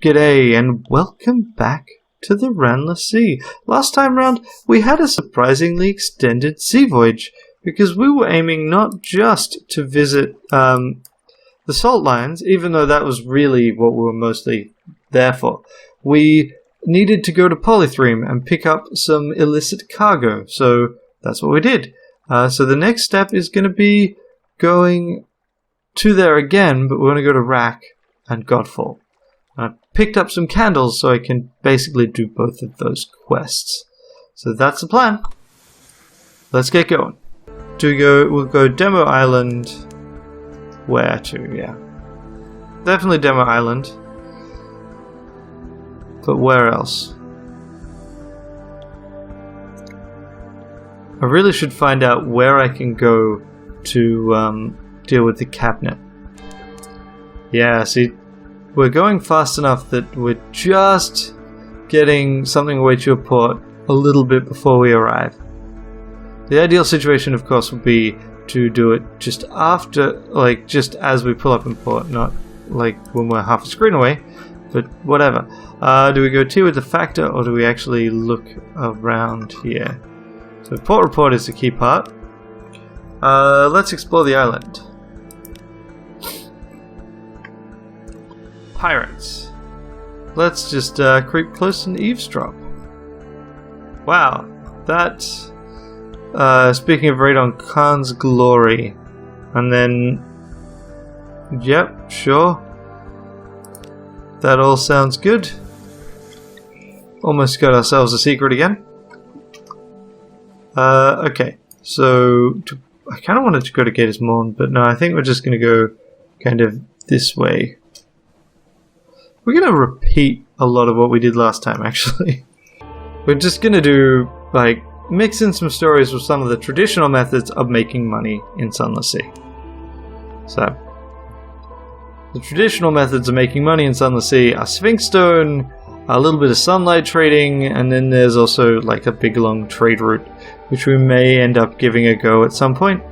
G'day and welcome back to the Ranless Sea. Last time round we had a surprisingly extended sea voyage because we were aiming not just to visit the salt lines, even though that was really what we were mostly there for. We needed to go to Polythreme and pick up some illicit cargo, so that's what we did. So the next step is going to be going to there again, but we're going to go to Rack and Godfall. I picked up some candles so I can basically do both of those quests. So that's the plan. Let's get going. We'll go Demo Island. Where to? Yeah. Definitely Demo Island. But where else? I really should find out where I can go to deal with the cabinet. Yeah, see, we're going fast enough that we're just getting something away to a port a little bit before we arrive. The ideal situation, of course, would be to do it just after, like, just as we pull up in port, not like when we're half a screen away, but whatever. Do we go tea with the factor, or do we actually look around here? So port report is the key part. Let's explore the island. Pirates. Let's just creep close and eavesdrop. Wow, that. Speaking of raid on Khan's Glory, and then, yep, sure. That all sounds good. Almost got ourselves a secret again. Okay, so I kind of wanted to go to Gator's Morn, but no, I think we're just going to go kind of this way. We're going to repeat a lot of what we did last time, actually. We're just going to do, like, mix in some stories with some of the traditional methods of making money in Sunless Sea. So, the traditional methods of making money in Sunless Sea are Sphinx Stone, a little bit of sunlight trading, and then there's also, like, a big long trade route, which we may end up giving a go at some point.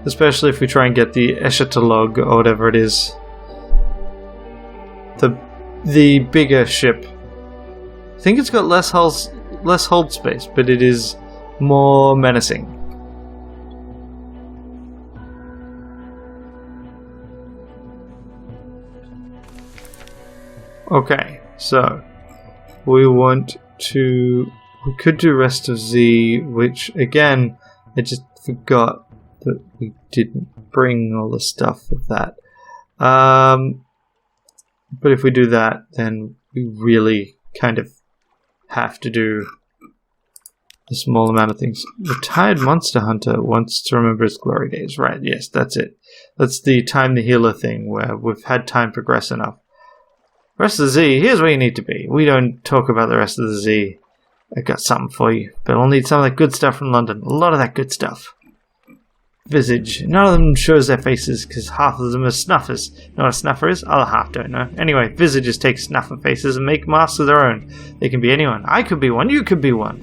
Especially if we try and get the Eschatalog, or whatever it is. The bigger ship. I think it's got less hold space, but it is more menacing. Okay, so we could do Rest of Z, which again, I just forgot that we didn't bring all the stuff with that. But if we do that, then we really kind of have to do a small amount of things. Retired Monster Hunter wants to remember his glory days. Right, yes, that's it. That's the Time the Healer thing, where we've had time progress enough. Rest of the Z, here's where you need to be. We don't talk about the rest of the Z. I got something for you, but I'll need some of that good stuff from London. A lot of that good stuff. Visage. None of them shows their faces because half of them are snuffers. You know what a snuffer is? Other half don't know. Anyway, visages take snuffer faces and make masks of their own. They can be anyone. I could be one. You could be one.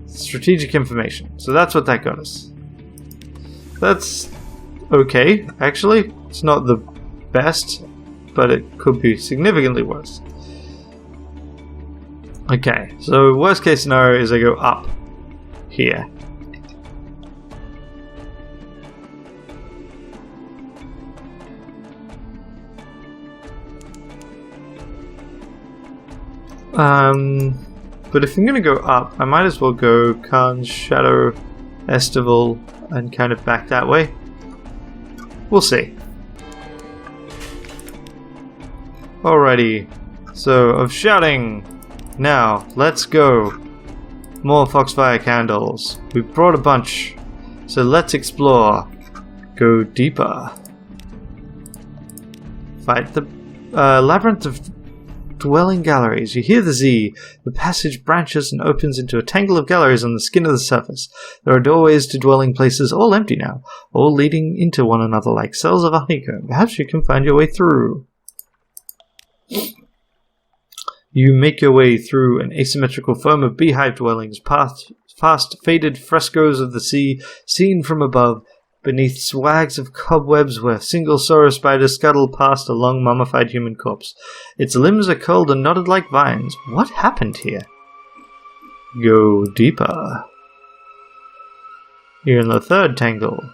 Strategic information. So that's what that got us. That's okay, actually. It's not the best, but it could be significantly worse. Okay, so worst case scenario is I go up here. But if I'm going to go up, I might as well go Khan's Shadow Estival and kind of back that way. We'll see. Alrighty, so of shouting, now let's go. More Foxfire candles. We brought a bunch, so let's explore. Go deeper. Fight the labyrinth of dwelling galleries. You hear the Z. The passage branches and opens into a tangle of galleries on the skin of the surface. There are doorways to dwelling places, all empty now, all leading into one another like cells of a honeycomb. Perhaps you can find your way through. You make your way through an asymmetrical foam of beehive dwellings, past faded frescoes of the sea seen from above, beneath swags of cobwebs where single sorrow spiders scuttle past a long mummified human corpse. Its limbs are curled and knotted like vines. What happened here? Go deeper. You're in the third tangle.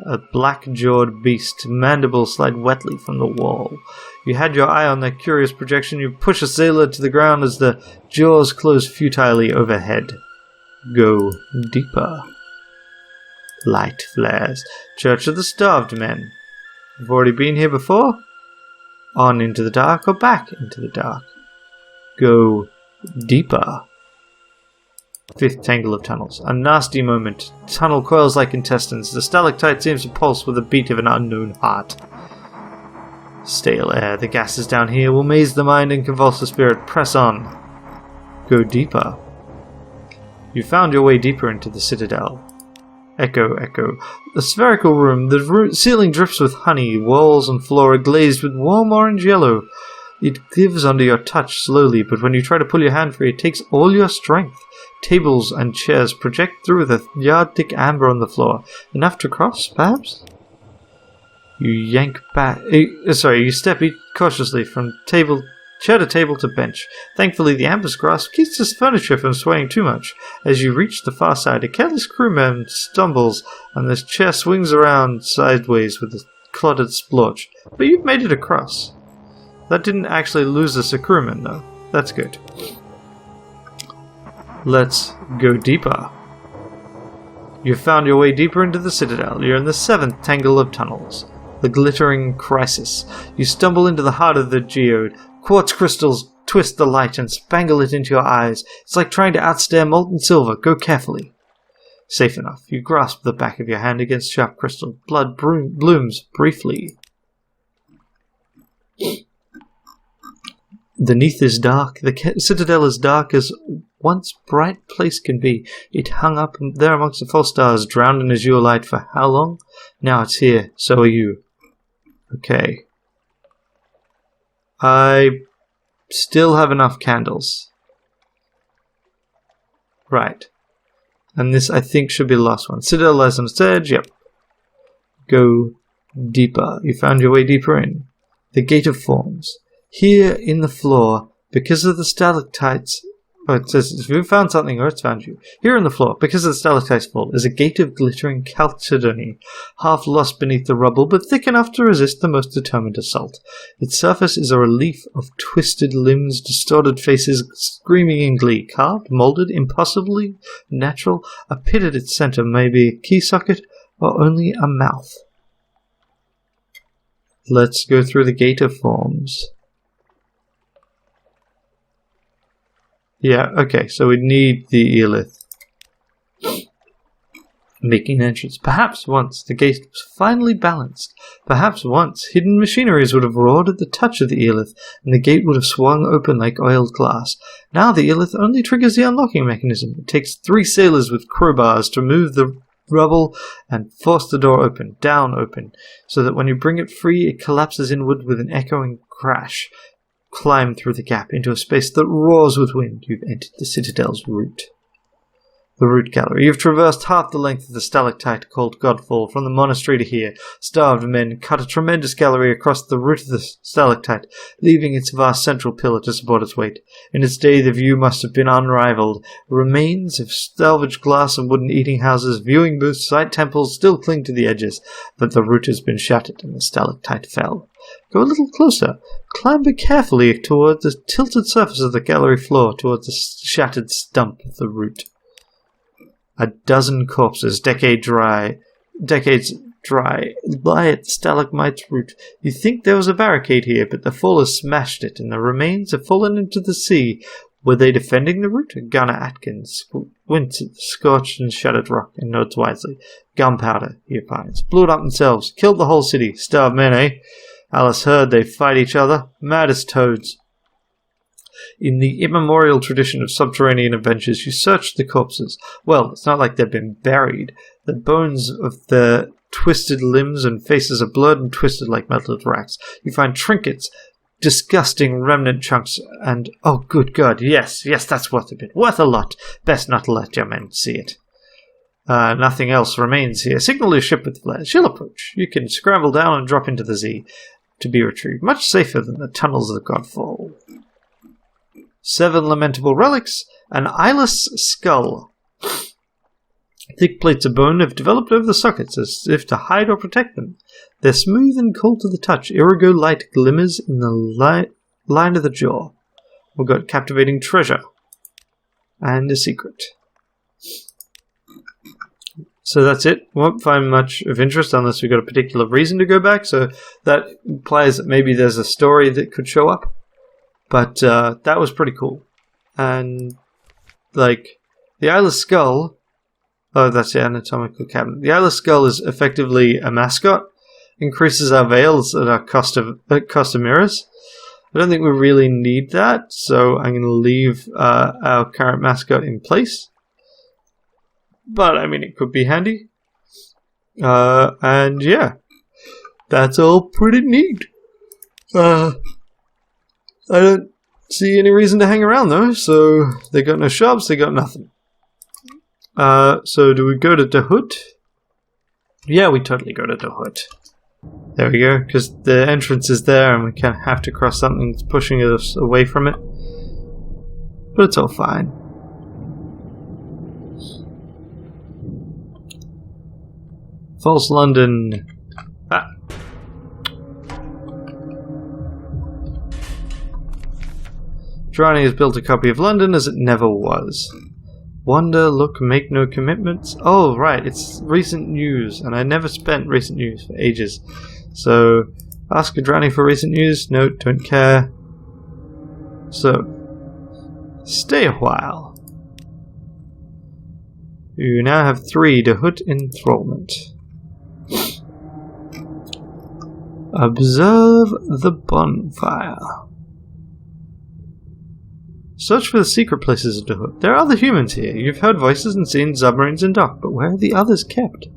A black-jawed beast, mandibles slide wetly from the wall. You had your eye on that curious projection. You push a sailor to the ground as the jaws close futilely overhead. Go deeper. Light flares. Church of the Starved Men. You've already been here before? On into the dark or back into the dark? Go deeper. Fifth tangle of tunnels. A nasty moment. Tunnel coils like intestines. The stalactite seems to pulse with the beat of an unknown heart. Stale air. The gases down here will maze the mind and convulse the spirit. Press on. Go deeper. You found your way deeper into the citadel. Echo, echo. A spherical room. The ceiling drips with honey. Walls and floor are glazed with warm orange yellow. It gives under your touch slowly, but when you try to pull your hand free, it takes all your strength. Tables and chairs project through the yard-thick amber on the floor. Enough to cross, perhaps? You yank back... you step cautiously from chair to table to bench. Thankfully, the amber's grasp keeps the furniture from swaying too much. As you reach the far side, a careless crewman stumbles, and the chair swings around sideways with a clotted splotch. But you've made it across. That didn't actually lose us a crewman, though. That's good. Let's go deeper. You've found your way deeper into the citadel. You're in the seventh tangle of tunnels. The glittering crisis. You stumble into the heart of the geode. Quartz crystals twist the light and spangle it into your eyes. It's like trying to outstare molten silver. Go carefully. Safe enough. You grasp the back of your hand against sharp crystal. Blood blooms briefly. The neath is dark. The citadel is dark as once bright place can be. It hung up there amongst the false stars, drowned in azure light for how long? Now it's here. So are you. Okay. I still have enough candles. Right. And this, I think, should be the last one. Citadel lies on its edge. Yep. Go deeper. You found your way deeper in. The gate of forms. Here in the floor, because of the stalactites... Oh, it says, if you found something or it's found you. Here in the floor, because of the stalactites' fall, is a gate of glittering chalcedony, half lost beneath the rubble, but thick enough to resist the most determined assault. Its surface is a relief of twisted limbs, distorted faces, screaming in glee, carved, moulded, impossibly natural. A pit at its center may be a key socket, or only a mouth. Let's go through the gate of forms. Yeah, okay, so we need the Eelith. Making an entrance. Perhaps once the gate was finally balanced. Perhaps once hidden machineries would have roared at the touch of the Eelith, and the gate would have swung open like oiled glass. Now the Eelith only triggers the unlocking mechanism. It takes 3 sailors with crowbars to move the rubble and force the door open, down open, so that when you bring it free, it collapses inward with an echoing crash. Climb through the gap into a space that roars with wind. You've entered the citadel's root. The root gallery. You've traversed half the length of the stalactite called Godfall, from the monastery to here. Starved men cut a tremendous gallery across the root of the stalactite, leaving its vast central pillar to support its weight. In its day the view must have been unrivaled. Remains of salvaged glass and wooden eating houses, viewing booths, side temples still cling to the edges, but the root has been shattered and the stalactite fell. Go a little closer. Clamber carefully toward the tilted surface of the gallery floor, towards the shattered stump of the root. A dozen corpses, decades dry, lie at the stalagmite's root. You think there was a barricade here, but the fall has smashed it, and the remains have fallen into the sea. Were they defending the root? Gunner Atkins squints at the scorched and shattered rock and nods wisely. Gunpowder, he opines. Blew it up themselves. Killed the whole city. Starved men, eh? Alice heard they fight each other. Mad as toads. In the immemorial tradition of subterranean adventures, you search the corpses. Well, it's not like they've been buried. The bones of the twisted limbs and faces are blurred and twisted like melted wax. You find trinkets, disgusting remnant chunks, and... oh, good God, yes, that's worth a bit. Worth a lot. Best not let your men see it. Nothing else remains here. Signal your ship with flares. She'll approach. You can scramble down and drop into the sea to be retrieved. Much safer than the tunnels of Godfall. 7 lamentable relics. An eyeless skull. Thick plates of bone have developed over the sockets as if to hide or protect them. They're smooth and cold to the touch. Irigo light glimmers in the line of the jaw. We've got captivating treasure. And a secret. So that's it. Won't find much of interest unless we've got a particular reason to go back. So that implies that maybe there's a story that could show up. But that was pretty cool. And, like, the eyeless skull... Oh, that's the anatomical cabinet. The eyeless skull is effectively a mascot. Increases our veils at our cost of mirrors. I don't think we really need that. So I'm going to leave our current mascot in place. But, I mean, it could be handy. And, yeah. That's all pretty neat. I don't see any reason to hang around, though. So, they got no shops, they got nothing. So, do we go to Dahut? Yeah, we totally go to Dahut. There we go, because the entrance is there and we kind of have to cross something that's pushing us away from it. But it's all fine. False London. Ah. Drani has built a copy of London as it never was. Wonder, look, make no commitments. Oh, right, it's recent news, and I never spent recent news for ages. So, ask Drani for recent news. No, don't care. So, stay a while. You now have 3 Dahut enthrallment. Observe the bonfire. Search for the secret places of Dahut. There are other humans here. You've heard voices and seen submarines in dock, but where are the others kept?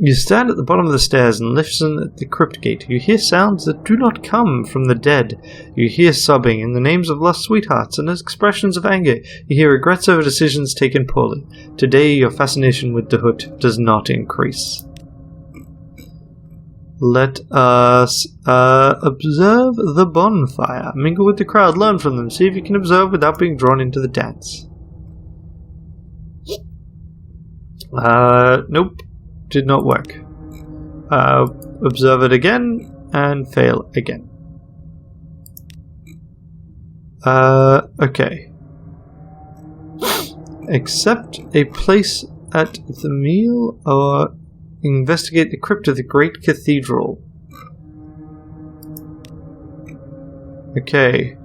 You stand at the bottom of the stairs and listen at the crypt gate. You hear sounds that do not come from the dead. You hear sobbing and the names of lost sweethearts and expressions of anger. You hear regrets over decisions taken poorly. Today your fascination with Dahut does not increase. Let us observe the bonfire. Mingle with the crowd, learn from them, see if you can observe without being drawn into the dance. Nope. Did not work. Observe it again, and fail again. Okay. Accept a place at the meal, or investigate the crypt of the Great Cathedral. Okay.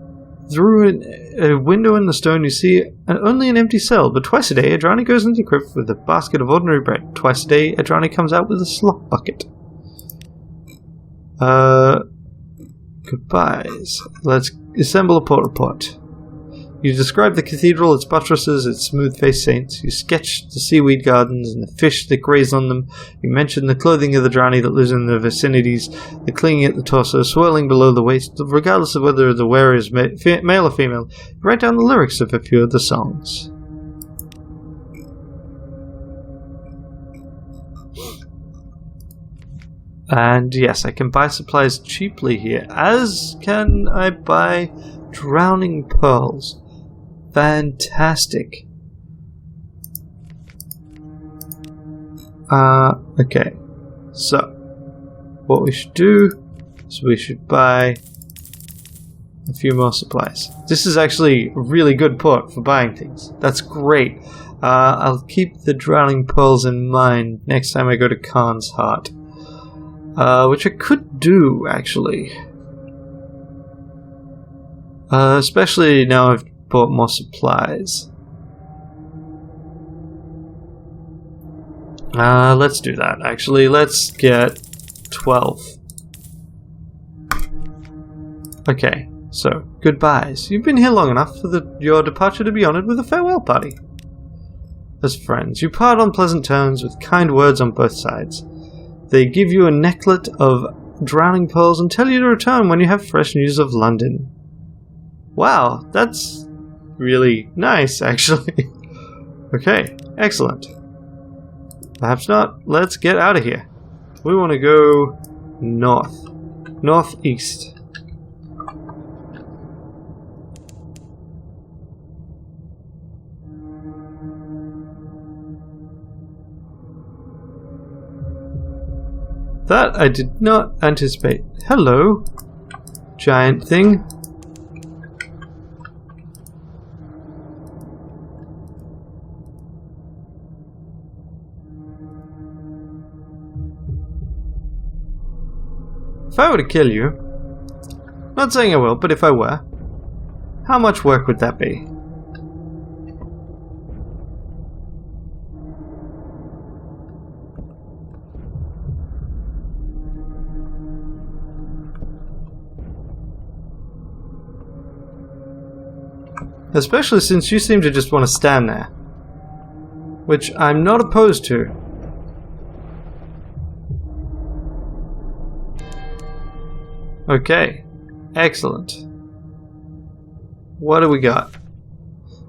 Through a window in the stone you see only an empty cell, but twice a day Adrani goes into the crypt with a basket of ordinary bread. Twice a day Adrani comes out with a slop bucket. Goodbyes. Let's assemble a port report. You describe the cathedral, its buttresses, its smooth-faced saints. You sketch the seaweed gardens and the fish that graze on them. You mention the clothing of the Drani that lives in the vicinities, the clinging at the torso, swirling below the waist, regardless of whether the wearer is male or female. You write down the lyrics of a few of the songs. And yes, I can buy supplies cheaply here, as can I buy drowning pearls. Fantastic. Okay. So, what we should do is we should buy a few more supplies. This is actually a really good port for buying things. That's great. I'll keep the drowning pearls in mind next time I go to Khan's Heart. Which I could do, actually. Especially now I've bought more supplies. Let's do that, actually. Let's get 12. Okay, so, goodbyes. You've been here long enough for your departure to be honoured with a farewell party. As friends, you part on pleasant terms with kind words on both sides. They give you a necklet of drowning pearls and tell you to return when you have fresh news of London. Wow, that's really nice, actually. Okay, excellent. Perhaps not. Let's get out of here. We want to go north. Northeast. That I did not anticipate. Hello, giant thing. If I were to kill you, not saying I will, but if I were, how much work would that be? Especially since you seem to just want to stand there. Which I'm not opposed to. Okay. Excellent. What do we got?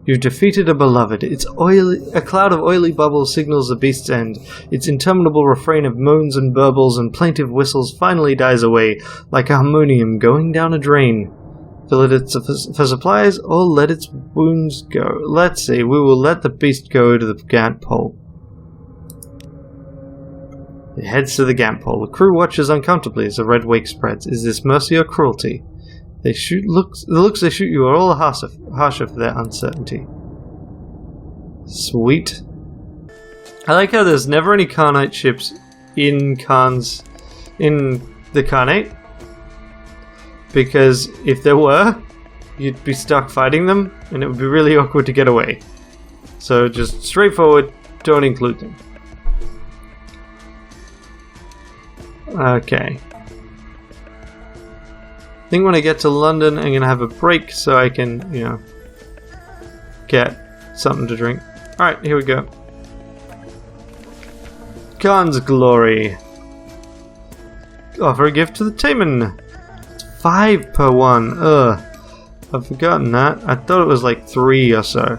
You've defeated a beloved. Its a cloud of oily bubbles signals the beast's end. Its interminable refrain of moans and burbles and plaintive whistles finally dies away, like a harmonium going down a drain. Fill it for supplies, or let its wounds go. Let's see, we will let the beast go to the Gant Pole. It heads to the Gant Pole. The crew watches uncomfortably as the red wake spreads. Is this mercy or cruelty? The looks they shoot you are all harsher for their uncertainty. Sweet. I like how there's never any Carnite ships in the Carnate. Because if there were, you'd be stuck fighting them, and it would be really awkward to get away. So just straightforward, don't include them. Okay. I think when I get to London, I'm going to have a break so I can, get something to drink. Alright, here we go. Khan's Glory. Offer a gift to the Taman. 5 per one. Ugh. I've forgotten that. I thought it was like 3 or so.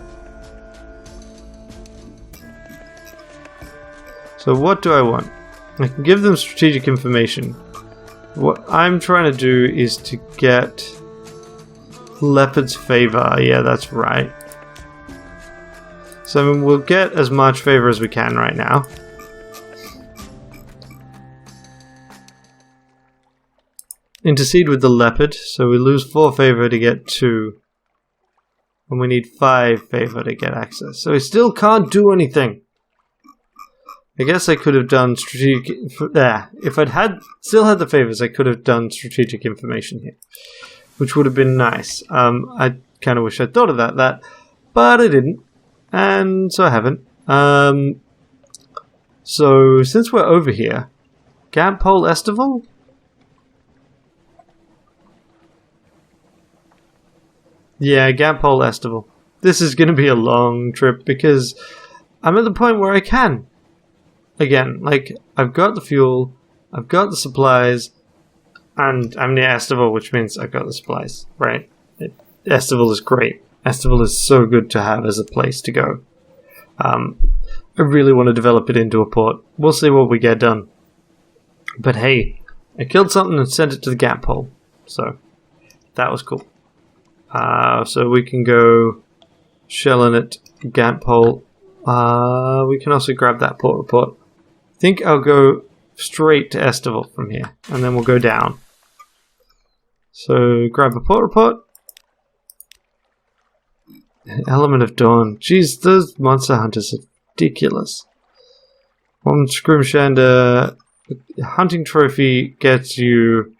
So what do I want? I can give them strategic information. What I'm trying to do is to get Leopard's favor. Yeah, that's right. So we'll get as much favor as we can right now. Intercede with the Leopard, so we lose 4 favor to get 2. And we need 5 favor to get access. So we still can't do anything. I guess I could have done strategic... if I'd still had the favors, I could have done strategic information here. Which would have been nice. I kind of wish I'd thought of that, but I didn't. And so I haven't. So since we're over here, Gant Pole Estival? Yeah, Gant Pole Estival. This is going to be a long trip because I'm at the point where I can. Again, like, I've got the fuel, I've got the supplies, and I'm near Estival, which means I've got the supplies, right? Estival is great. Estival is so good to have as a place to go. I really want to develop it into a port. We'll see what we get done. But hey, I killed something and sent it to the Gant Pole, so that was cool. So we can go shelling it, Gant Pole. We can also grab that port report. I think I'll go straight to Estival from here, and then we'll go down. So grab a port report. Element of Dawn. Jeez, those monster hunters are ridiculous. One Scrimshander hunting trophy gets you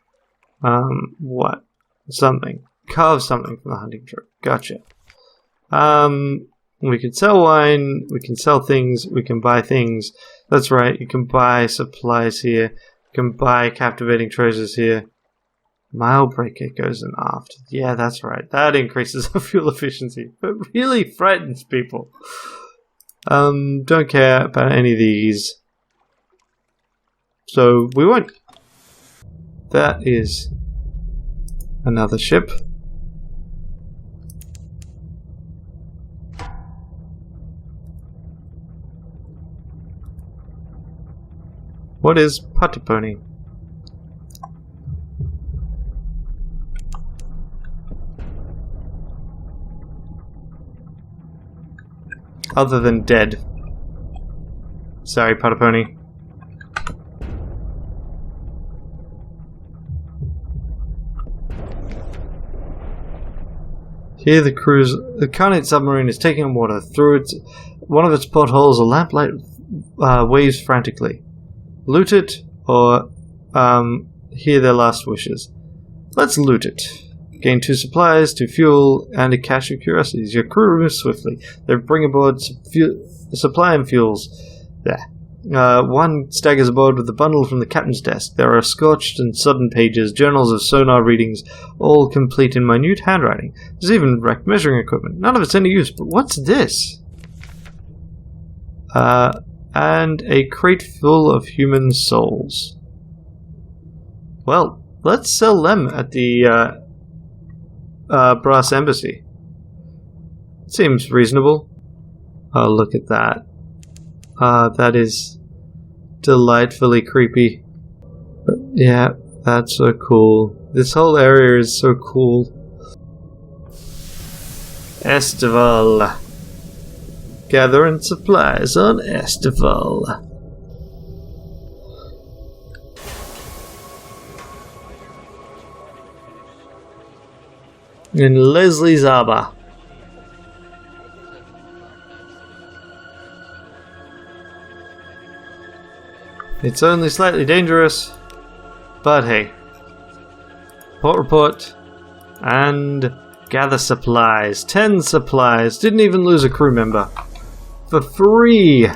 what? Something. Carve something from the hunting trophy. Gotcha. We can sell wine, we can sell things, we can buy things. That's right, you can buy supplies here. You can buy captivating treasures here. Mile breaker goes in aft. Yeah, that's right. That increases our fuel efficiency, but really frightens people. Don't care about any of these. So we won't. That is another ship. What is Patapony? Other than dead. Sorry, Patapony. Here the Carnate submarine is taking on water. Through one of its portholes, a lamplight waves frantically. Loot it, or hear their last wishes. Let's loot it. Gain 2 supplies, 2 fuel, and a cache of curiosities. Your crew moves swiftly. They bring aboard supply and fuels. There. One staggers aboard with a bundle from the captain's desk. There are scorched and sodden pages, journals of sonar readings, all complete in minute handwriting. There's even wrecked measuring equipment. None of it's any use, but what's this? And a crate full of human souls. Well, let's sell them at the Brass Embassy. Seems reasonable. Oh, look at that. That is delightfully creepy. But yeah, that's so cool. This whole area is so cool. Estival. Gathering supplies on Estival. In Leslie's Arbor. It's only slightly dangerous, but hey. Port report, and gather supplies. 10 supplies. Didn't even lose a crew member. For free!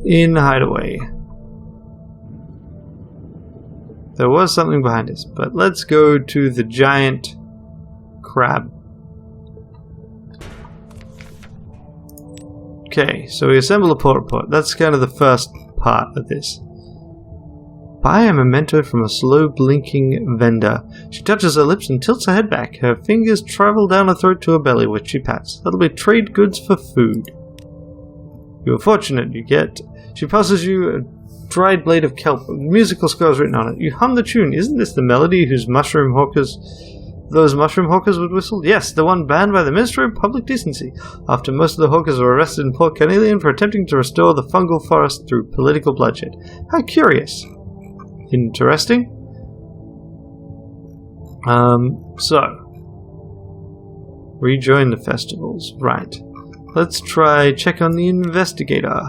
In Hideaway. There was something behind us, but let's go to the giant crab. Okay, so we assemble a port report. That's kind of the first part of this. Buy a memento from a slow blinking vendor. She touches her lips and tilts her head back. Her fingers travel down her throat to her belly, which she pats. That'll be trade goods for food. You're fortunate, you get. She passes you a dried blade of kelp with musical scores written on it. You hum the tune. Isn't this the melody those mushroom hawkers would whistle? Yes, the one banned by the Ministry of Public Decency, after most of the hawkers were arrested in Port Carnelian for attempting to restore the fungal forest through political bloodshed. How curious. Interesting. So. Rejoin the festivals. Right. Let's try check on the investigator.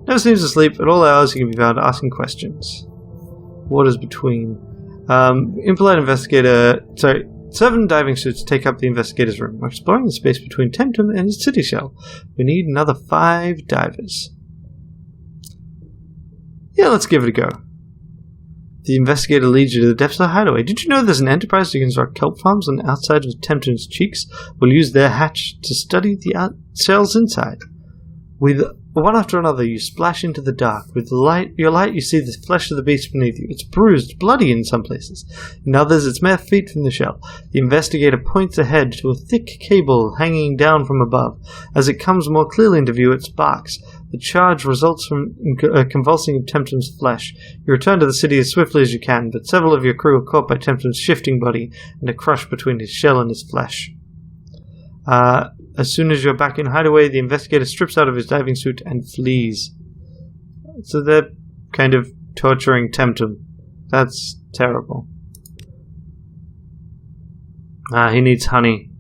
Never seems to sleep. At all hours he can be found asking questions. What is between? Impolite investigator... Sorry. 7 diving suits take up the investigator's room. We're exploring the space between Temptum and its city shell. We need another 5 divers. Yeah, let's give it a go. The investigator leads you to the depths of the hideaway. Did you know there's an enterprise to construct kelp farms on the outside of Temptum's cheeks? We'll use their hatch to study the cells inside. With one after another, you splash into the dark. With your light, you see the flesh of the beast beneath you. It's bruised, bloody in some places. In others, it's mere feet from the shell. The investigator points ahead to a thick cable hanging down from above. As it comes more clearly into view, it sparks. The charge results from a convulsing of Temptum's flesh. You return to the city as swiftly as you can, but several of your crew are caught by Temptum's shifting body and are crushed between his shell and his flesh. As soon as you're back in hideaway, the investigator strips out of his diving suit and flees. So they're kind of torturing Temptum. That's terrible. He needs honey.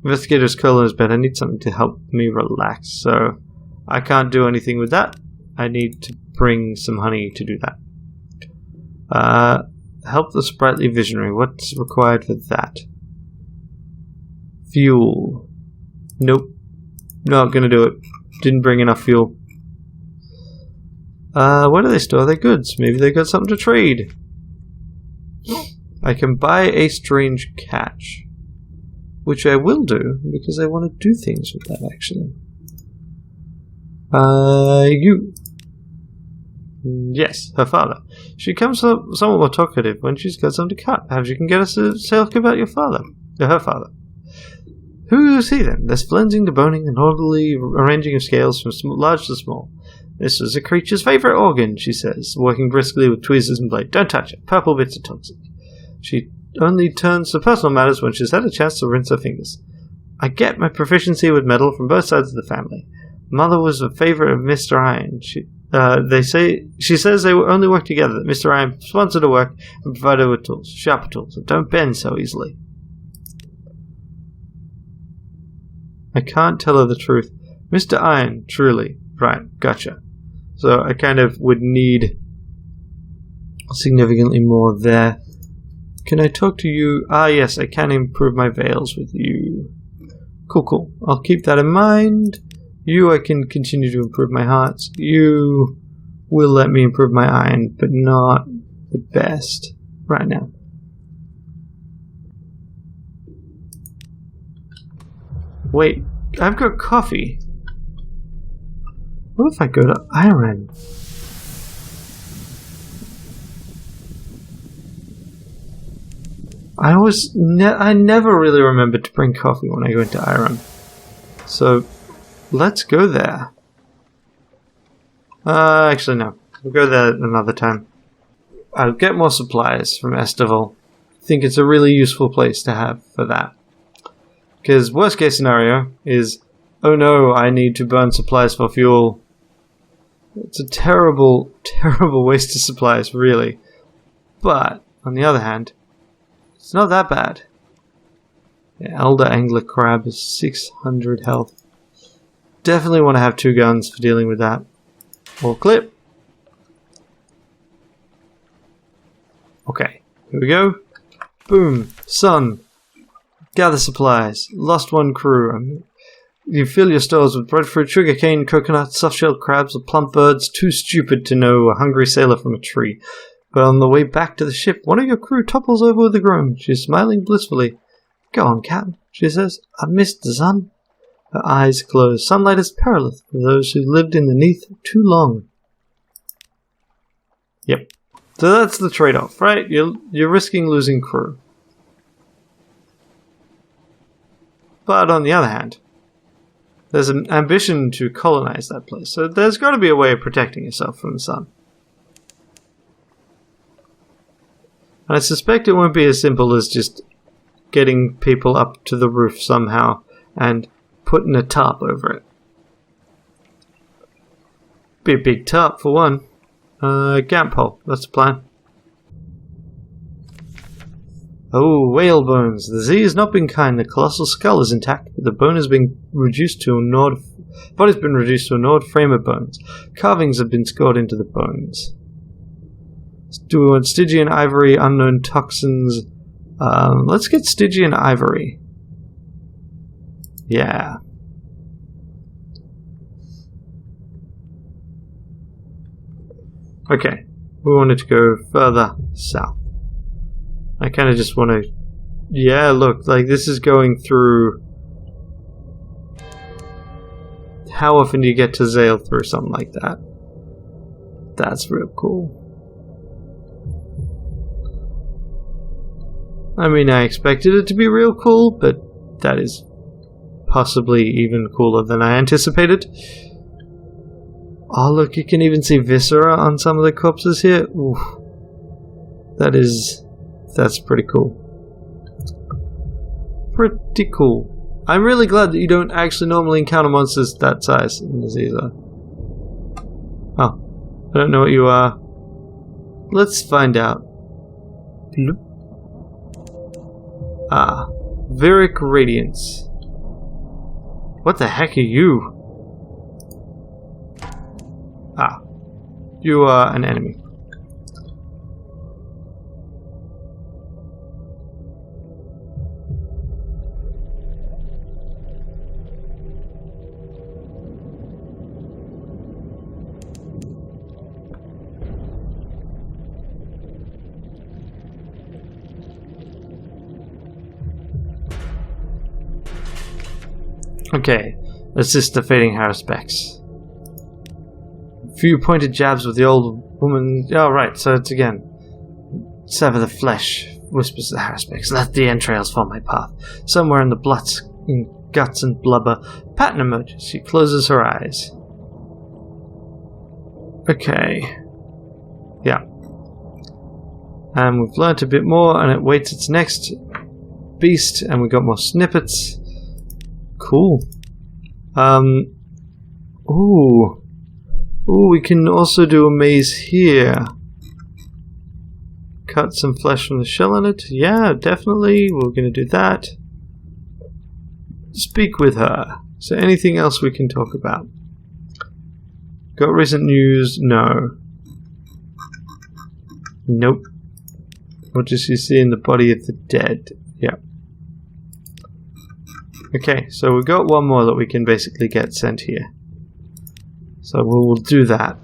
Investigator's curl in his bed. I need something to help me relax, so I can't do anything with that. I need to bring some honey to do that. Help the sprightly visionary. What's required for that? Fuel. Nope. Not gonna do it. Didn't bring enough fuel. Where do they store their goods? Maybe they got something to trade. I can buy a strange catch. Which I will do, because I want to do things with that, actually. You. Yes, her father. She comes somewhat more talkative when she's got something to cut. Perhaps you can get us to talk about your father. Her father. Who is he then? There's flensing, deboning, and orderly arranging of scales from large to small. This is a creature's favourite organ, she says, working briskly with tweezers and blade. Don't touch it. Purple bits are toxic. She only turns to personal matters when she's had a chance to rinse her fingers. I get my proficiency with metal from both sides of the family. Mother was a favourite of Mr. Iron. She says they only work together, that Mr. Iron sponsored her work and provided her with tools, sharper tools, that don't bend so easily. I can't tell her the truth. Mr. Iron, truly. Right, gotcha. So I kind of would need significantly more there. Can I talk to you? Ah, yes, I can improve my veils with you. Cool. I'll keep that in mind. You, I can continue to improve my hearts. You will let me improve my iron, but not the best right now. Wait, I've got coffee. What if I go to iron? I never really remembered to bring coffee when I go into iron. So, let's go there. Actually no. We'll go there another time. I'll get more supplies from Estival. I think it's a really useful place to have for that. Because worst case scenario is, oh no, I need to burn supplies for fuel. It's a terrible, terrible waste of supplies, really. But, on the other hand, it's not that bad. Yeah, Elder Angler Crab is 600 health. Definitely want to have 2 guns for dealing with that. Or clip. Okay, here we go. Boom, sun. Gather supplies. Lost 1 crew. You fill your stores with breadfruit, sugarcane, coconut, soft-shelled crabs, or plump birds too stupid to know a hungry sailor from a tree. But on the way back to the ship, one of your crew topples over with a groan. She's smiling blissfully. Go on, Captain, she says. I've missed the sun. Her eyes close. Sunlight is perilous for those who lived in the neath too long. Yep. So that's the trade-off, right? You're risking losing crew. But on the other hand, there's an ambition to colonize that place, so there's got to be a way of protecting yourself from the sun. And I suspect it won't be as simple as just getting people up to the roof somehow and putting a tarp over it. Be a big tarp for one. Gamp hole, that's the plan. Oh, whale bones. The Z has not been kind. The colossal skull is intact, but the bone has been reduced to a gnawed... body's been reduced to a gnawed frame of bones. Carvings have been scored into the bones. Do we want Stygian ivory, unknown toxins? Let's get Stygian ivory. Yeah. Okay. We wanted to go further south. I kind of just want to... Yeah, look, like this is going through... How often do you get to sail through something like that? That's real cool. I mean, I expected it to be real cool, but that is possibly even cooler than I anticipated. Oh, look, you can even see viscera on some of the corpses here. Ooh. That's pretty cool. Pretty cool. I'm really glad that you don't actually normally encounter monsters that size in the Ziza. Oh, I don't know what you are. Let's find out. Ah, Viric Radiance. What the heck are you? Ah, you are an enemy. Okay, assist the fading Haruspecs. Few pointed jabs with the old woman. Oh, right, so it's again. Sever the flesh, whispers the Haruspecs. Let the entrails form my path. Somewhere in the guts and blubber. Pattern emerges. She closes her eyes. Okay. Yeah. And we've learnt a bit more, and it waits its next beast, and we got more snippets. Cool. Ooh, we can also do a maze here. Cut some flesh from the shell in it. Yeah, definitely. We're going to do that. Speak with her. Is there anything else we can talk about? Got recent news? No. Nope. What does she see in the body of the dead? Yeah. Okay, so we've got one more that we can basically get sent here. So we'll do that.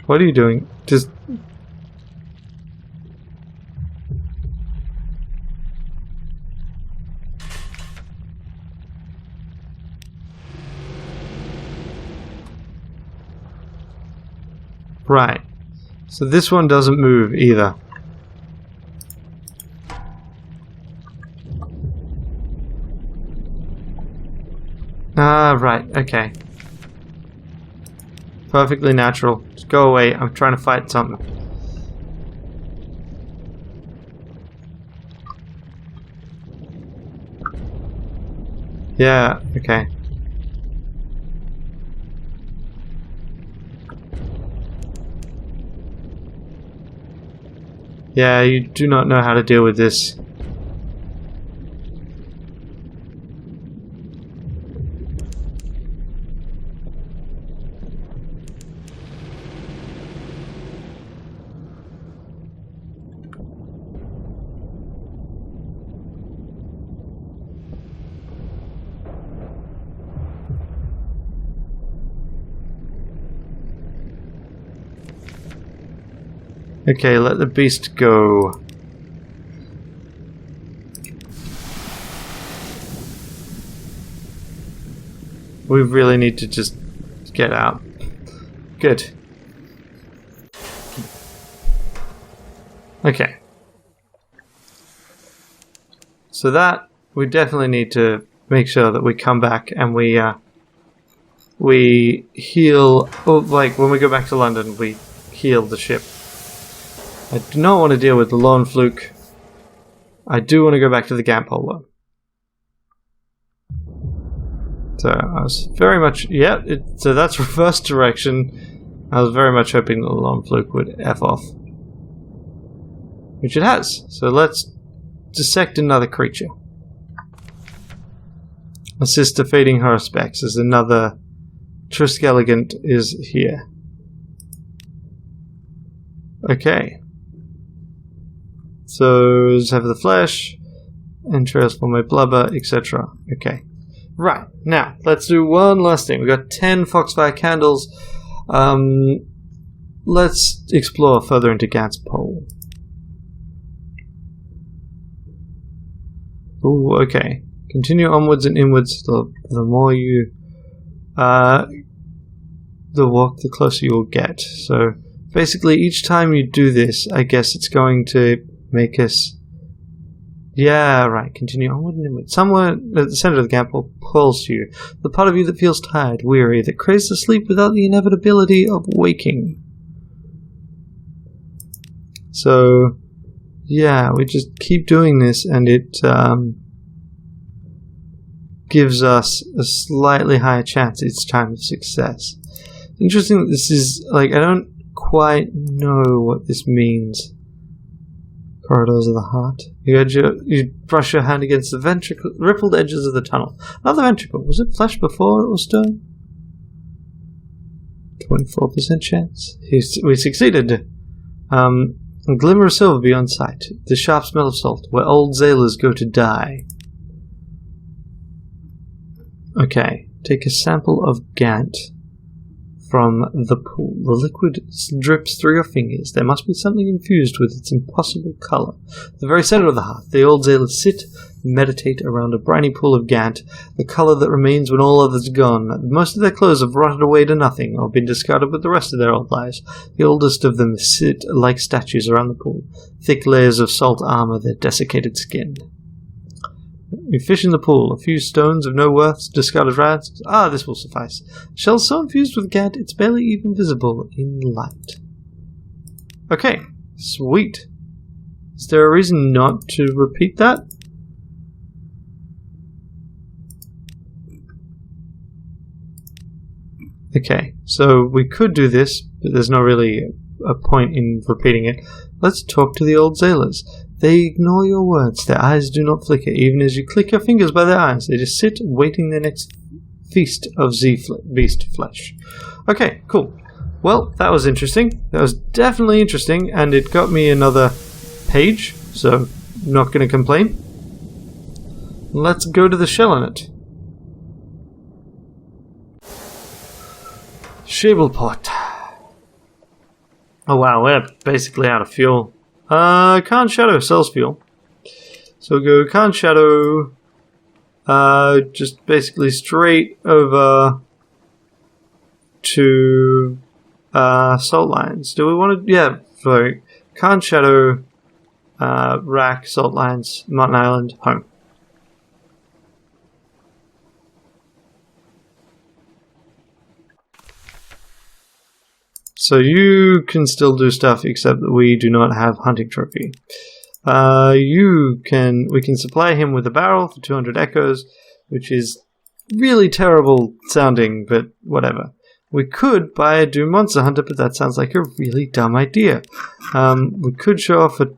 What are you doing? Just... Right. So this one doesn't move either. Ah, right. Okay. Perfectly natural. Just go away. I'm trying to fight something. Yeah, okay. Yeah, you do not know how to deal with this. Okay, let the beast go. We really need to just get out. Good. Okay. So that, we definitely need to make sure that we come back and we heal, oh, like when we go back to London, we heal the ship. I do not want to deal with the lone fluke. I do want to go back to the Godfall though. So I was very much, yeah, so that's reverse direction. I was very much hoping that the lone fluke would F off. Which it has. So let's dissect another creature. Assist defeating her specs as another Triskeliant is here. Okay. So, let's have the flesh, entrails for my blubber, etc. Okay. Right, now, let's do one last thing. We've got 10 Foxfire candles. Let's explore further into Godfall. Ooh, okay. Continue onwards and inwards. The more you walk, the closer you'll get. So, basically, each time you do this, I guess it's going to make us... Yeah, right. Continue onward and inward. Somewhere at the center of the Godfall pulls you. The part of you that feels tired, weary, that craves to sleep without the inevitability of waking. So, yeah, we just keep doing this and it gives us a slightly higher chance each time of success. Interesting that this is, like, I don't quite know what this means. Corridors of the heart. You brush your hand against the rippled edges of the tunnel. Another ventricle. Was it flesh before it was stone? 24% chance. We succeeded. A glimmer of silver beyond sight. The sharp smell of salt. Where old sailors go to die. Okay. Take a sample of Gant. from the pool. The liquid drips through your fingers. There must be something infused with its impossible colour. At the very centre of the hearth, the old sailors sit and meditate around a briny pool of Gant, the colour that remains when all others are gone. Most of their clothes have rotted away to nothing, or been discarded with the rest of their old lives. The oldest of them sit like statues around the pool, thick layers of salt armour their desiccated skin. We fish in the pool. A few stones of no worth, discarded rats. Ah, this will suffice. Shell so infused with Gant, it's barely even visible in light. Okay, sweet. Is there a reason not to repeat that? Okay, so we could do this, but there's not really a point in repeating it. Let's talk to the old sailors. They ignore your words. Their eyes do not flicker, even as you click your fingers by their eyes. They just sit, waiting their next feast of beast flesh. Okay, cool. Well, that was interesting. That was definitely interesting, and it got me another page, so I'm not going to complain. Let's go to the shell on it. Shableport. Oh wow, we're basically out of fuel. Khan Shadow sells fuel. So we'll go Khan Shadow, just basically straight over to Salt Lines. Do we want to? Yeah, sorry. Khan Shadow, Rack, Salt Lines, Mountain Island, home. So you can still do stuff, except that we do not have hunting trophy. We can supply him with a barrel for 200 echoes, which is really terrible sounding, but whatever. We could buy a Doom Monster Hunter, but that sounds like a really dumb idea. We could show off a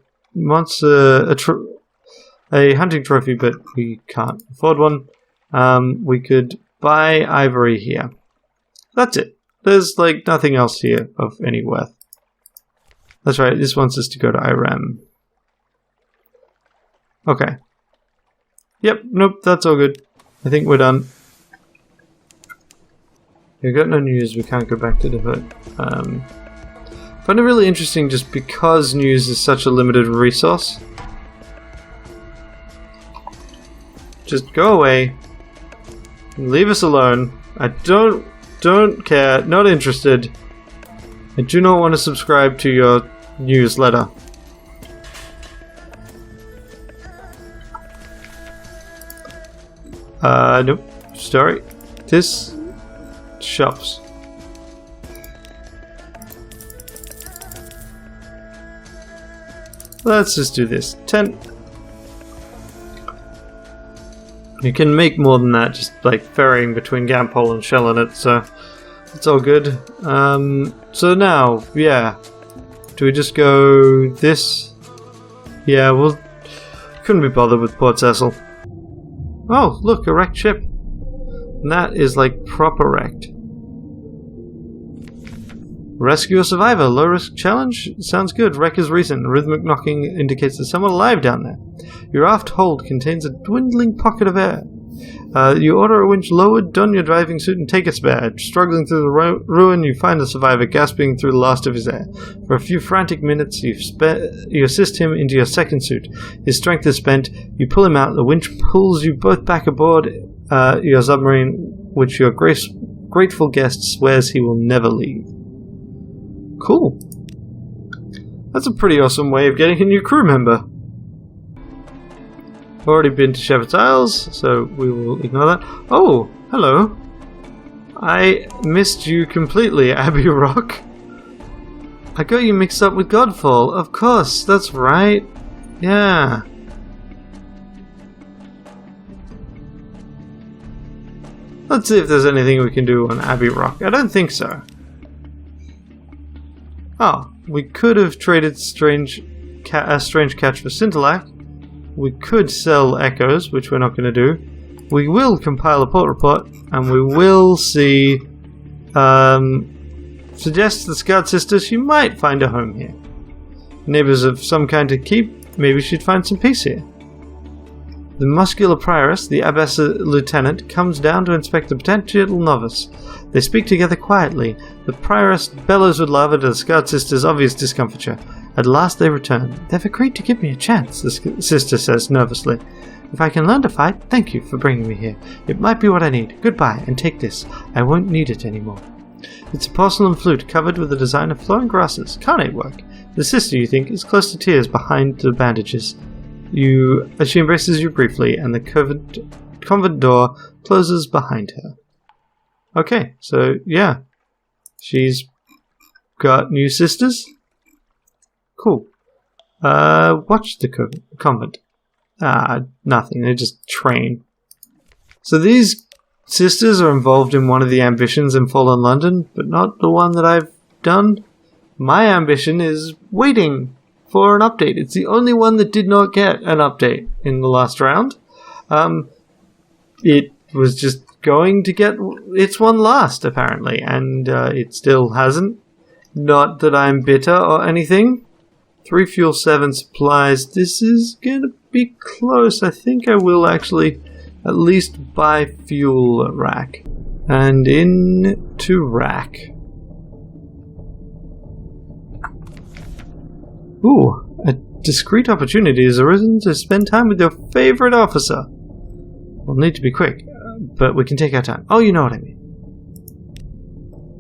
hunting trophy, but we can't afford one. We could buy ivory here. That's it. There's like nothing else here of any worth. That's right, this wants us to go to Iram. Okay. Yep, nope, that's all good. I think we're done. We've got no news, we can't go back to the hood. I find it really interesting just because news is such a limited resource. Just go away. Leave us alone. I don't care, not interested. I do not want to subscribe to your newsletter. Nope. Sorry. This shops. Let's just do this. 10. You can make more than that, just like ferrying between Gampole and Shellonet, so it's all good. So now, yeah. Do we just go this? Yeah, well, couldn't be bothered with Port Cecil. Oh, look, a wrecked ship. And that is like proper wrecked. Rescue a survivor, low risk challenge? Sounds good. Wreck is recent. Rhythmic knocking indicates there's someone alive down there. Your aft hold contains a dwindling pocket of air. You order a winch lowered, don your diving suit, and take a spare. Struggling through the ruin, you find the survivor gasping through the last of his air. For a few frantic minutes, you assist him into your second suit. His strength is spent. You pull him out. The winch pulls you both back aboard your submarine, which your grateful guest swears he will never leave. Cool. That's a pretty awesome way of getting a new crew member. Already been to Shepherd's Isles, so we will ignore that. Oh, hello. I missed you completely, Abbey Rock. I got you mixed up with Godfall. Of course, that's right. Yeah. Let's see if there's anything we can do on Abbey Rock. I don't think so. Oh, we could have traded a strange catch for Scintillac. We could sell echoes, which we're not going to do. We will compile a port report, and we will see. Suggests the Scout Sister she might find a home here. Neighbors of some kind to keep. Maybe she'd find some peace here. The muscular prioress, the abbess lieutenant, comes down to inspect the potential novice. They speak together quietly. The prioress bellows with love at the Scout sister's obvious discomfiture. At last they return. They've agreed to give me a chance, the sister says nervously. If I can learn to fight, thank you for bringing me here. It might be what I need. Goodbye, and take this. I won't need it anymore. It's a porcelain flute covered with a design of flowing grasses. Carnate work. The sister, you think, is close to tears behind the bandages. She embraces you briefly, and the convent door closes behind her. Okay, so yeah. She's got new sisters? Cool. Watch the convent. Nothing. They just train. So these sisters are involved in one of the ambitions in Fallen London, but not the one that I've done. My ambition is waiting for an update. It's the only one that did not get an update in the last round. It was just going to get its one last, apparently, and it still hasn't. Not that I'm bitter or anything. 3 fuel, 7 supplies. This is gonna be close. I think I will actually at least buy fuel rack. And into rack. Ooh, a discreet opportunity has arisen to spend time with your favorite officer. We'll need to be quick, but we can take our time. Oh, you know what I mean.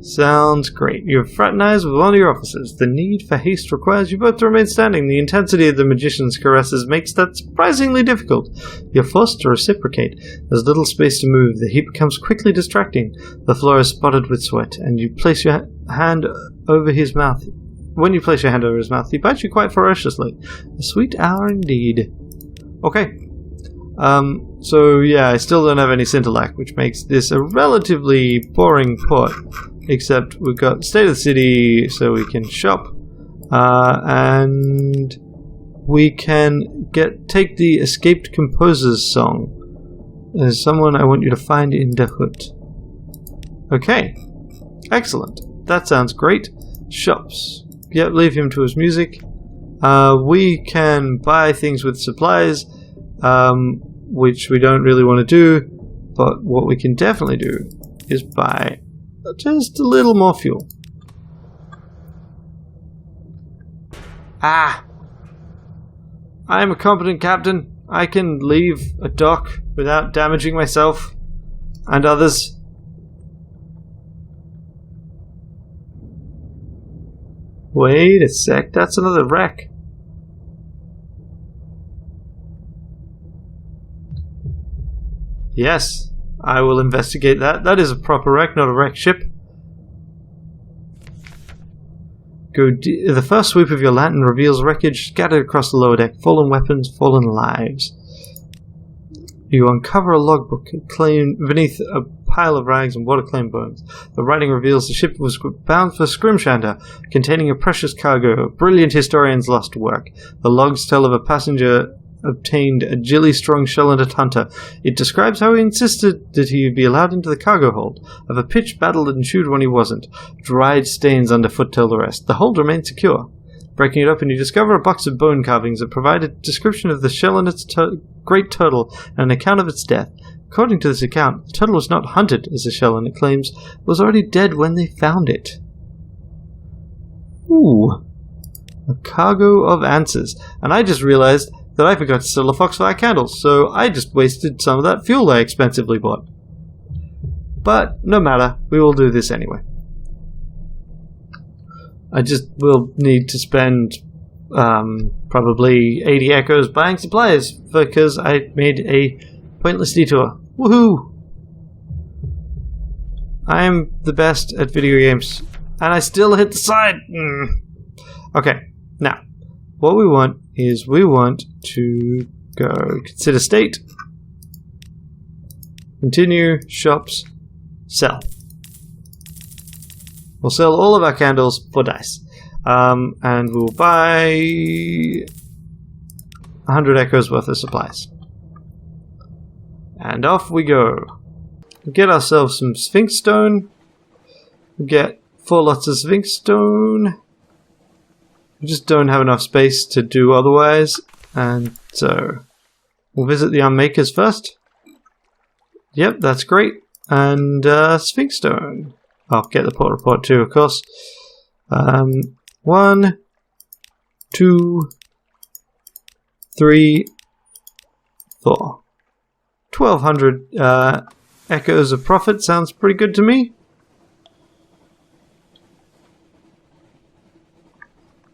Sounds great. You have fraternized with one of your officers. The need for haste requires you both to remain standing. The intensity of the magician's caresses makes that surprisingly difficult. You're forced to reciprocate. There's little space to move. The heat becomes quickly distracting. The floor is spotted with sweat, and you place your hand over his mouth. When you place your hand over his mouth, he bites you quite ferociously. A sweet hour indeed. Okay. So yeah, I still don't have any Scintillac, which makes this a relatively boring port. Except we've got State of the City, so we can shop. And we can take the Escaped Composer's song. There's someone I want you to find in the hood. Okay. Excellent. That sounds great. Shops. Yep, leave him to his music. We can buy things with supplies, which we don't really want to do, but what we can definitely do is buy just a little more fuel. I'm a competent captain. I can leave a dock without damaging myself and others. Wait a sec, that's another wreck. Yes, I will investigate that. That is a proper wreck, not a wrecked ship. The first sweep of your lantern reveals wreckage scattered across the lower deck, fallen weapons, fallen lives. You uncover a logbook beneath a pile of rags and water-claimed bones. The writing reveals the ship was bound for Scrimshander, containing a precious cargo, a brilliant historian's lost work. The logs tell of a passenger obtained a jilly strong shell-and hunter. It describes how he insisted that he be allowed into the cargo hold. Of a pitched battle that ensued when he wasn't. Dried stains underfoot tell the rest. The hold remained secure. Breaking it open, you discover a box of bone carvings that provide a description of the shell and its great turtle and an account of its death. According to this account, the turtle was not hunted as a shell, and it claims was already dead when they found it. Ooh. A cargo of answers. And I just realized that I forgot to sell the Foxfire candles, so I just wasted some of that fuel I expensively bought. But no matter, we will do this anyway. I just will need to spend probably 80 echoes buying supplies because I made a pointless detour. Woohoo! I am the best at video games, and I still hit the side. Okay, now what we want is we want to go consider state, continue, shops, sell. We'll sell all of our candles for dice. And we'll buy 100 echoes worth of supplies. And off we go. We'll get ourselves some Sphinx Stone. We'll get 4 lots of Sphinx Stone. We just don't have enough space to do otherwise. And so We'll visit the Unmakers first. Yep, that's great. And Sphinx Stone. I'll get the port report too, of course. 1, 2, 3, 4. 1,200 echoes of profit sounds pretty good to me.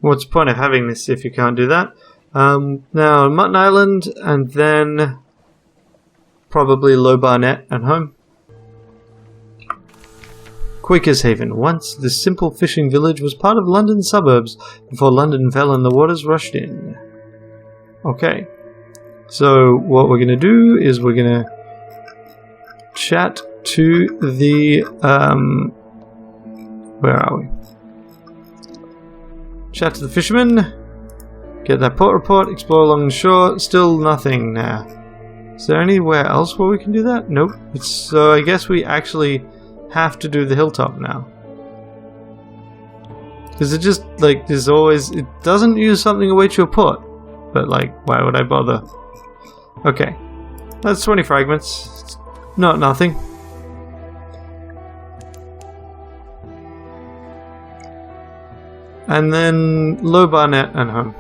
What's the point of having this if you can't do that? Now, Mutton Island, and then probably Low Barnet and home. Quaker's Haven. Once this simple fishing village was part of London's suburbs before London fell and the waters rushed in. Okay. So what we're going to do is we're going to chat to the... where are we? Chat to the fishermen. Get that port report. Explore along the shore. Still nothing now. Is there anywhere else where we can do that? Nope. So I guess we actually have to do the hilltop now. Because it just, like, there's always... It doesn't use something away to a port. But, like, why would I bother? Okay. That's 20 fragments. It's not nothing. And then Low Barnet and home.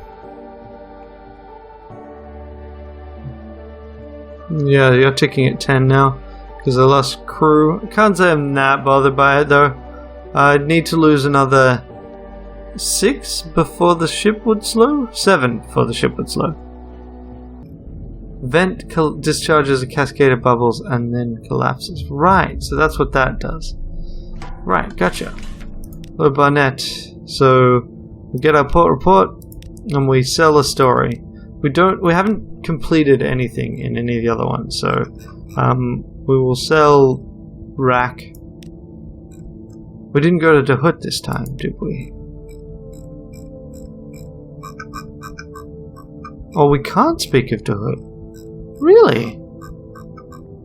Yeah, you're ticking at 10 now. Because I lost crew. I can't say I'm that bothered by it though. I'd need to lose another 6 before the ship would slow? 7 before the ship would slow. Vent discharges a cascade of bubbles and then collapses. Right, so that's what that does. Right, gotcha. Low Barnet. So we get our port report and we sell a story. We haven't completed anything in any of the other ones, so we will sell rack. We didn't go to Dahut this time, did we? Oh, we can't speak of Dahut. Really?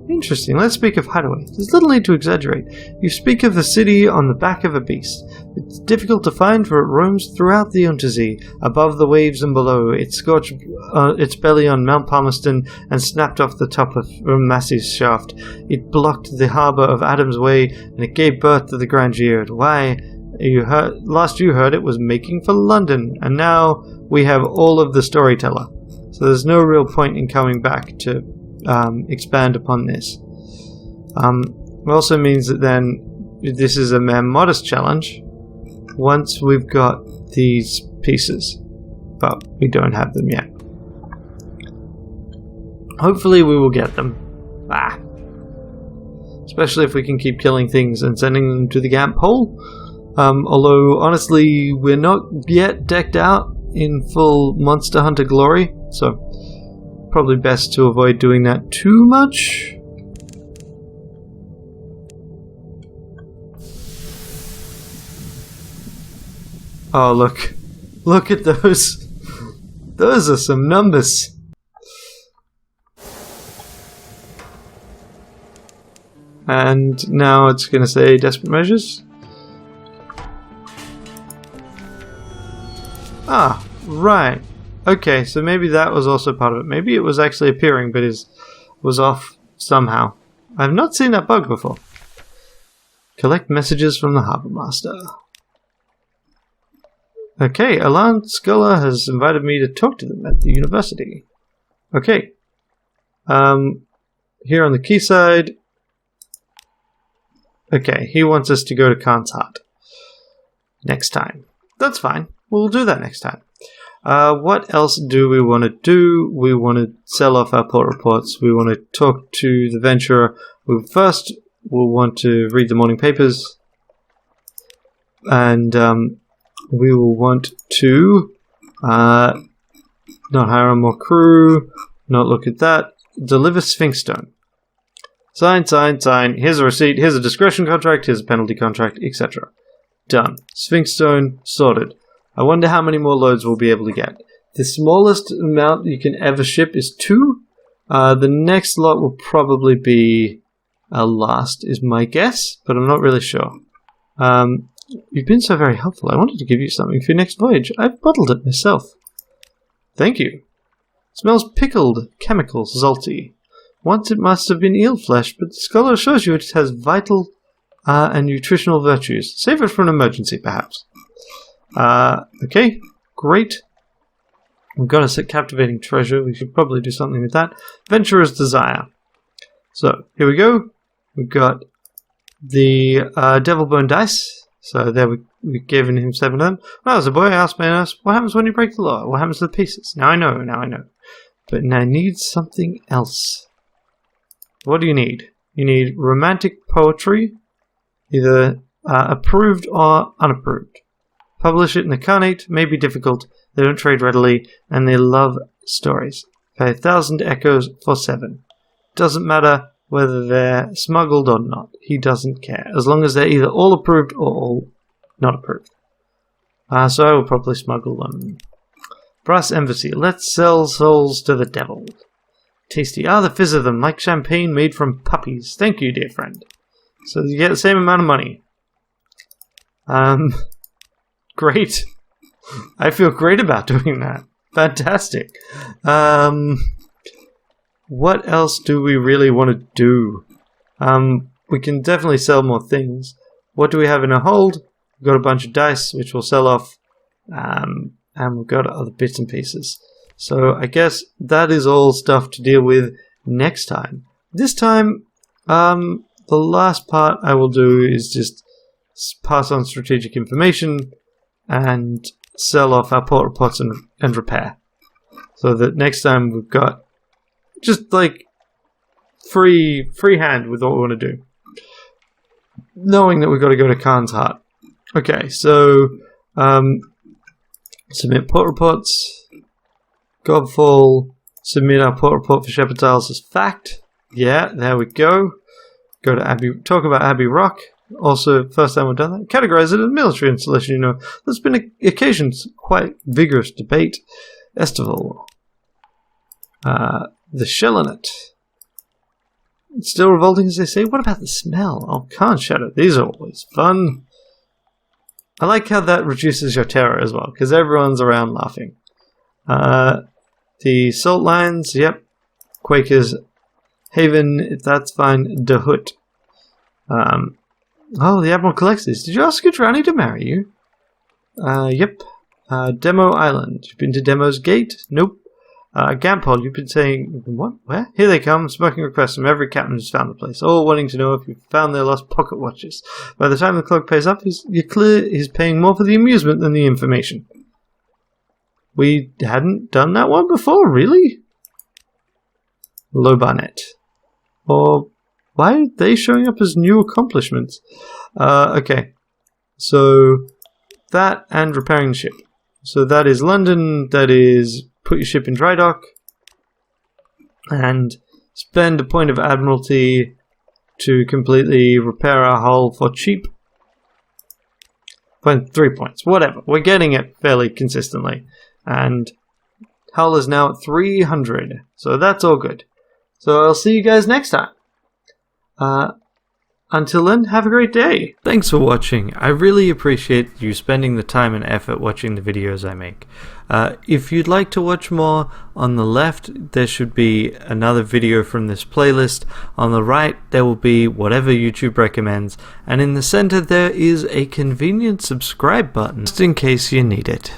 Interesting. Let's speak of Hideaway. There's little need to exaggerate. You speak of the city on the back of a beast. It's difficult to find, for it roams throughout the Untersee, above the waves and below. It scorched its belly on Mount Palmerston and snapped off the top of Massey's shaft. It blocked the harbour of Adam's Way, and it gave birth to the Grangier. Why, last you heard it was making for London, and now we have all of the storyteller. So there's no real point in coming back to expand upon this. It also means that then this is a more modest challenge once we've got these pieces, but we don't have them yet. Hopefully we will get them. Especially if we can keep killing things and sending them to the Gamp hole. Although honestly we're not yet decked out in full Monster Hunter glory, so probably best to avoid doing that too much. Oh, look at those. Those are some numbers. And now it's going to say desperate measures. Ah, right. Okay, so maybe that was also part of it. Maybe it was actually appearing, but was off somehow. I've not seen that bug before. Collect messages from the Harbour Master. Okay, Alan Scholar has invited me to talk to them at the university. Okay. Here on the quayside. Okay, he wants us to go to Khan's Hut. Next time. That's fine. We'll do that next time. What else do we want to do? We want to sell off our port reports. We want to talk to the Venturer. First, we'll want to read the morning papers. And we will want to not hire more crew, not look at that. Deliver Sphinx Stone. Sign, sign, sign. Here's a receipt. Here's a discretion contract. Here's a penalty contract, etc. Done. Sphinx Stone sorted. I wonder how many more loads we'll be able to get. The smallest amount you can ever ship is 2. The next lot will probably be our last, is my guess, but I'm not really sure. You've been so very helpful. I wanted to give you something for your next voyage. I've bottled it myself. Thank you. Smells pickled, chemical, salty. Once it must have been eel flesh, but the scholar assures you it has vital and nutritional virtues. Save it for an emergency, perhaps. Okay, great. We've got a captivating treasure. We should probably do something with that. Venturer's Desire. So, here we go. We've got the Devil Bone Dice. So there we've given him 7 of them. Well, as a boy, I asked my nurse, what happens when you break the law? What happens to the pieces? Now I know. But I need something else. What do you need? You need romantic poetry, either approved or unapproved. Publish it in the Carnate, may be difficult, they don't trade readily, and they love stories. Pay 1,000 echoes for 7. Doesn't matter whether they're smuggled or not. He doesn't care, as long as they're either all approved or all not approved. So I will probably smuggle them. Brass Embassy. Let's sell souls to the devil. Tasty. The fizz of them, like champagne made from puppies. Thank you, dear friend. So you get the same amount of money. Great. I feel great about doing that. Fantastic. What else do we really want to do? We can definitely sell more things. What do we have in a hold? We've got a bunch of dice, which we'll sell off. And we've got other bits and pieces. So I guess that is all stuff to deal with next time. This time, the last part I will do is just pass on strategic information and sell off our port reports and repair. So that next time we've got just like free hand with what we want to do. Knowing that we've got to go to Khan's Heart. Okay, so submit port reports. Godfall. Submit our port report for Shepherd's Isles as fact. Yeah, there we go. Go to Abbey. Talk about Abbey Rock. Also, first time we've done that. Categorize it as a military installation. You know, there's been occasions quite vigorous debate. Estival. The shell in it. It's still revolting as they say. What about the smell? Oh, Khan's Shadow. These are always fun. I like how that reduces your terror as well, because everyone's around laughing. The salt lines, yep. Quaker's Haven, if that's fine. De Hoot. Oh, the Admiral collects these. Did you ask your Ranny to marry you? Yep. Demo Island. You've been to Demo's Gate? Nope. Gampod, you've been saying, what? Where? Here they come, smoking requests from every captain who's found the place, all wanting to know if you've found their lost pocket watches. By the time the clock pays up, you're clear he's paying more for the amusement than the information. We hadn't done that one before, really? Low Barnet. Or why are they showing up as new accomplishments? Okay. So, that and repairing the ship. So that is London, that is put your ship in dry dock, and spend a point of Admiralty to completely repair our hull for cheap. Point 3 points, whatever. We're getting it fairly consistently. And hull is now at 300, so that's all good. So I'll see you guys next time. Until then, have a great day. Thanks for watching. I really appreciate you spending the time and effort watching the videos I make. If you'd like to watch more, on the left there should be another video from this playlist. On the right there will be whatever YouTube recommends. And in the center there is a convenient subscribe button, just in case you need it.